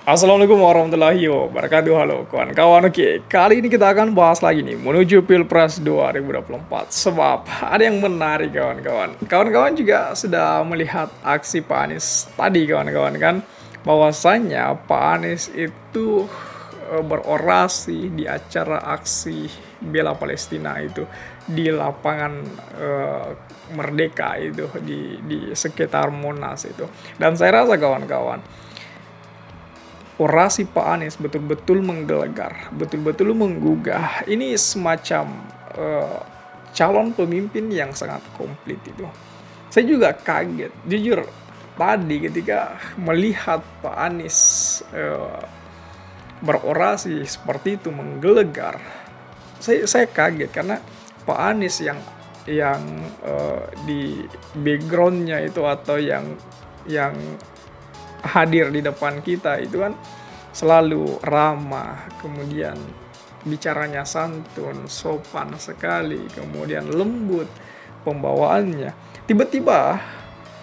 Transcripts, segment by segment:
Assalamualaikum warahmatullahi wabarakatuh. Halo kawan-kawan. Oke, kali ini kita akan bahas lagi nih menuju Pilpres 2024. Sebab ada yang menarik kawan-kawan. Kawan-kawan juga sudah melihat aksi Pak Anies tadi kawan-kawan kan, bahwasanya Pak Anies itu berorasi di acara aksi bela Palestina itu di lapangan Merdeka itu di sekitar Monas itu. Dan saya rasa kawan-kawan, orasi Pak Anies betul-betul menggelegar, betul-betul menggugah. Ini semacam eh, calon pemimpin yang sangat komplit itu. Saya juga kaget, jujur tadi ketika melihat Pak Anies berorasi seperti itu menggelegar. Saya kaget karena Pak Anies yang di backgroundnya itu atau yang hadir di depan kita itu kan selalu ramah, kemudian bicaranya santun, sopan sekali, kemudian lembut pembawaannya. Tiba-tiba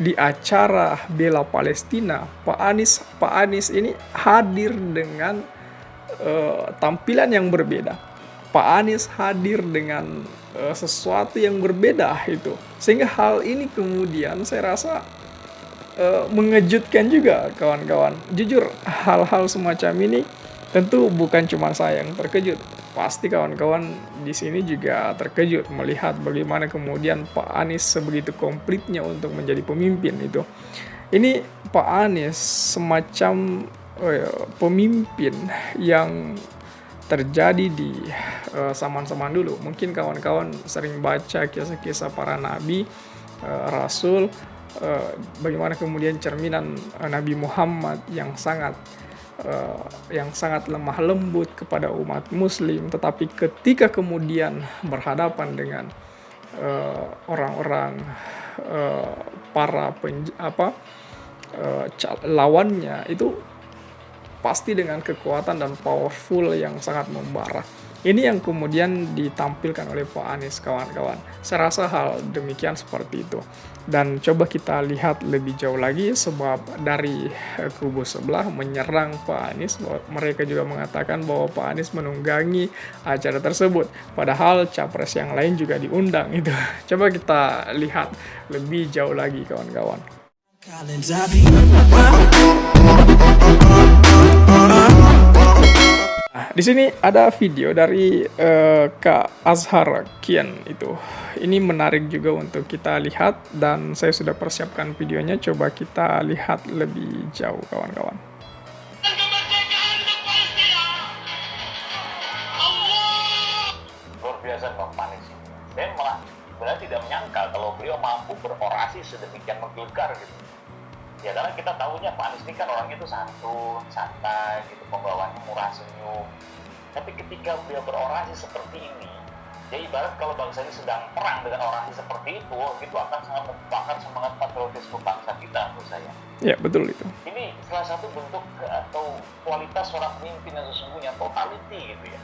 di acara bela Palestina, Pak Anies ini hadir dengan tampilan yang berbeda. Pak Anies hadir dengan sesuatu yang berbeda itu, sehingga hal ini kemudian saya rasa mengejutkan juga kawan-kawan. Jujur hal-hal semacam ini tentu bukan cuma saya yang terkejut. Pasti kawan-kawan di sini juga terkejut melihat bagaimana kemudian Pak Anies sebegitu komplitnya untuk menjadi pemimpin itu. Ini Pak Anies semacam pemimpin yang terjadi di zaman-zaman dulu. Mungkin kawan-kawan sering baca kisah-kisah para nabi, rasul, bagaimana kemudian cerminan Nabi Muhammad yang sangat lemah lembut kepada umat Muslim, tetapi ketika kemudian berhadapan dengan orang-orang para lawannya itu pasti dengan kekuatan dan powerful yang sangat membara. Ini yang kemudian ditampilkan oleh Pak Anies kawan-kawan. Saya rasa hal demikian seperti itu. Dan coba kita lihat lebih jauh lagi, sebab dari kubu sebelah menyerang Pak Anies. Mereka juga mengatakan bahwa Pak Anies menunggangi acara tersebut. Padahal capres yang lain juga diundang itu. Coba kita lihat lebih jauh lagi kawan-kawan. Di sini ada video dari Kak Azhar Kian itu. Ini menarik juga untuk kita lihat dan saya sudah persiapkan videonya. Coba kita lihat lebih jauh kawan-kawan. Luar biasa Bang Anies ini. Saya malah sebenarnya tidak menyangka kalau beliau mampu berorasi sedemikian menggelegar gitu. Ya karena kita tahunya Pak Anies ini kan orangnya itu santun, santai gitu, pembawaannya murah senyum. Tapi ketika beliau berorasi seperti ini, ya ibarat kalau bangsa ini sedang perang dengan orasi seperti itu akan sangat membakar semangat patriotisme bangsa kita menurut saya. Ya betul itu. Ini salah satu bentuk atau kualitas seorang pemimpin yang sesungguhnya totality gitu ya.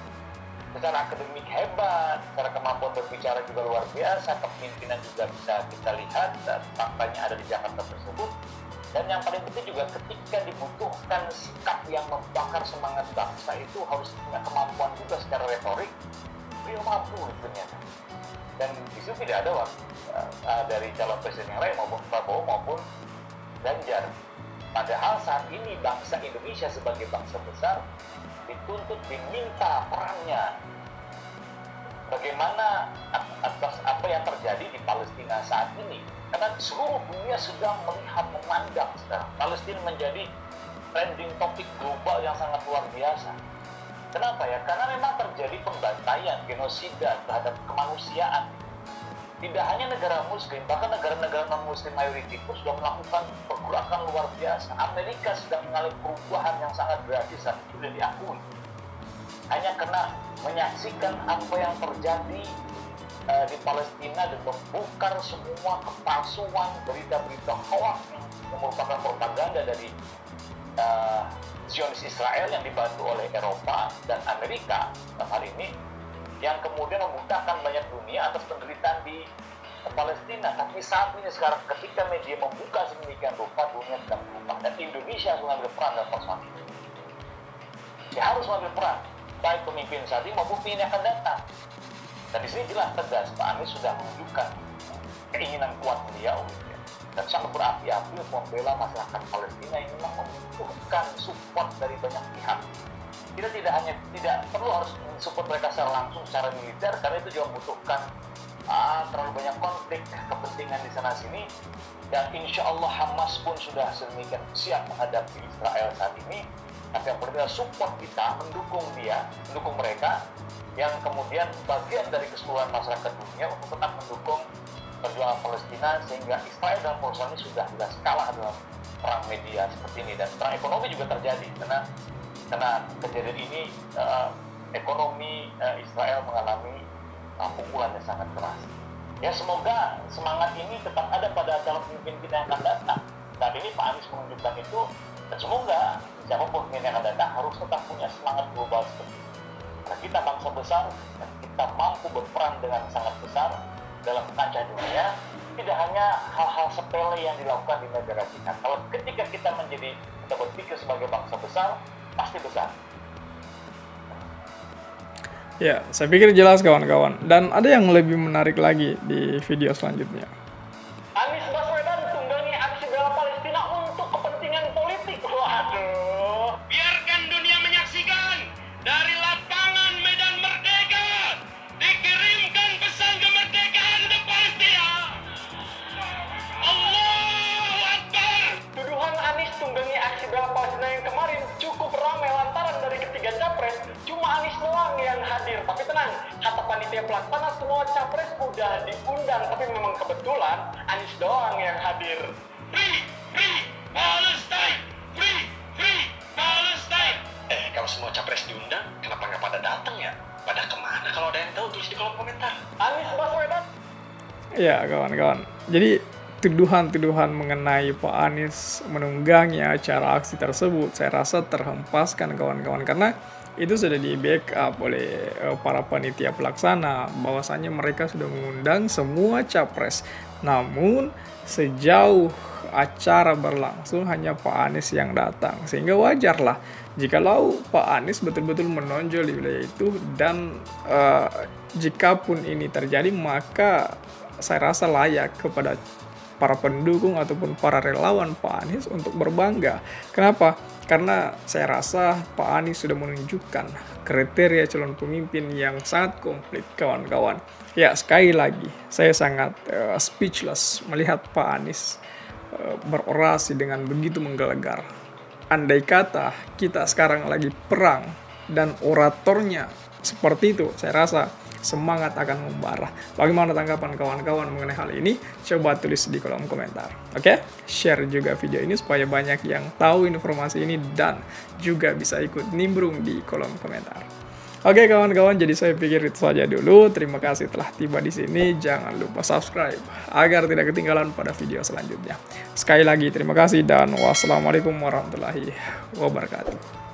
Secara akademik hebat, secara kemampuan berbicara juga luar biasa, kepemimpinan juga bisa kita lihat dan faktanya ada di Jakarta tersebut. Dan yang paling penting juga ketika dibutuhkan sikap yang membakar semangat bangsa itu harus punya kemampuan juga secara retorik. Beliau mampu ternyata. Dan di situ tidak ada dari calon presiden yang lain maupun Prabowo maupun Ganjar. Padahal saat ini bangsa Indonesia sebagai bangsa besar dituntut diminta perannya. Bagaimana atas apa yang terjadi di Palestina saat ini? Karena seluruh dunia sedang melihat, memandang sekarang Palestina menjadi trending topik global yang sangat luar biasa. Kenapa ya? Karena memang terjadi pembantaian, genosida terhadap kemanusiaan. Tidak hanya negara muslim, bahkan negara-negara non-muslim mayoritas pun sudah melakukan pergerakan luar biasa. Amerika sedang mengalami perubahan yang sangat drastis dan sudah diakui. Hanya karena menyaksikan apa yang terjadi di Palestina dan membongkar semua kepalsuan berita-berita hoax yang merupakan propaganda dari Zionis Israel yang dibantu oleh Eropa dan Amerika dalam hal ini, yang kemudian membutakan banyak dunia atas penderitaan di Palestina. Tapi saat ini sekarang ketika media membuka sedemikian rupa, dunia sedang berubah dan Indonesia harus mengambil peran dalam persoalan itu. ya harus mengambil peran, baik pemimpin saat ini maupun pemimpin yang akan datang. Dan di sini jelas tegas Pak Anies sudah menunjukkan keinginan kuat beliau dan sangat berapi-api membela masyarakat Palestina yang memang membutuhkan support dari banyak pihak. Kita tidak perlu harus support mereka secara langsung secara militer, karena itu juga membutuhkan terlalu banyak konflik kepentingan di sana sini. Dan insya Allah Hamas pun sudah sedemikian siap menghadapi Israel saat ini. Tapi yang penting adalah support kita, mendukung mereka, yang kemudian bagian dari keseluruhan masyarakat dunia untuk tetap mendukung perjuangan Palestina, sehingga Israel dalam persoalan ini sudah jelas kalah dalam perang media seperti ini. Dan perang ekonomi juga terjadi karena kejadian ini ekonomi Israel mengalami pukulan yang sangat keras. Ya, semoga semangat ini tetap ada pada calon pemimpin kita yang akan datang. Saat ini Pak Anies menunjukkan itu, dan semoga siapapun pemimpin yang akan datang harus tetap punya semangat global seperti itu. Karena kita bangsa besar dan kita mampu berperan dengan sangat besar dalam kancah dunia. Tidak hanya hal-hal sepele yang dilakukan di negara kita. Kalau ketika kita berpikir sebagai bangsa besar, pasti besar. Ya, saya pikir jelas kawan-kawan. Dan ada yang lebih menarik lagi di video selanjutnya. Anies Baswedan tunggangi aksi bela Palestina untuk kepentingan politik. Waduh. Biarkan dunia menyaksikan dari lapangan Medan Merdeka dikirimkan pesan kemerdekaan untuk Palestina. Allahu Akbar. Tuduhan Anies tunggangi aksi bela Palestina yang kemarin cukup ramai lantaran dari ketiga capres cuma Anies doang yang hadir. Tapi tenang, kata panitia pelaksana semua capres udah diundang, tapi memang kebetulan Anies doang yang hadir. Free Palestine. Free Palestine. Kalau semua capres diundang, kenapa nggak pada datang ya? Pada kemana? Kalau ada yang tahu, tulis di kolom komentar. Anies Baswedan. Ya kawan-kawan, jadi tuduhan-tuduhan mengenai Pak Anies menunggangi acara aksi tersebut saya rasa terhempaskan kawan-kawan, karena itu sudah di backup oleh para panitia pelaksana bahwasanya mereka sudah mengundang semua capres. Namun sejauh acara berlangsung hanya Pak Anies yang datang, sehingga wajarlah jikalau Pak Anies betul-betul menonjol di wilayah itu. Dan jikapun ini terjadi, maka saya rasa layak kepada para pendukung ataupun para relawan Pak Anies untuk berbangga. Kenapa? Karena saya rasa Pak Anies sudah menunjukkan kriteria calon pemimpin yang sangat komplit kawan-kawan. Ya, sekali lagi saya sangat speechless melihat Pak Anies berorasi dengan begitu menggelegar. Andai kata kita sekarang lagi perang dan oratornya seperti itu, saya rasa semangat akan membara. Bagaimana tanggapan kawan-kawan mengenai hal ini? Coba tulis di kolom komentar. Oke? Share juga video ini supaya banyak yang tahu informasi ini dan juga bisa ikut nimbrung di kolom komentar. Oke kawan-kawan, jadi saya pikir itu saja dulu. Terima kasih telah tiba di sini. Jangan lupa subscribe agar tidak ketinggalan pada video selanjutnya. Sekali lagi terima kasih dan wassalamualaikum warahmatullahi wabarakatuh.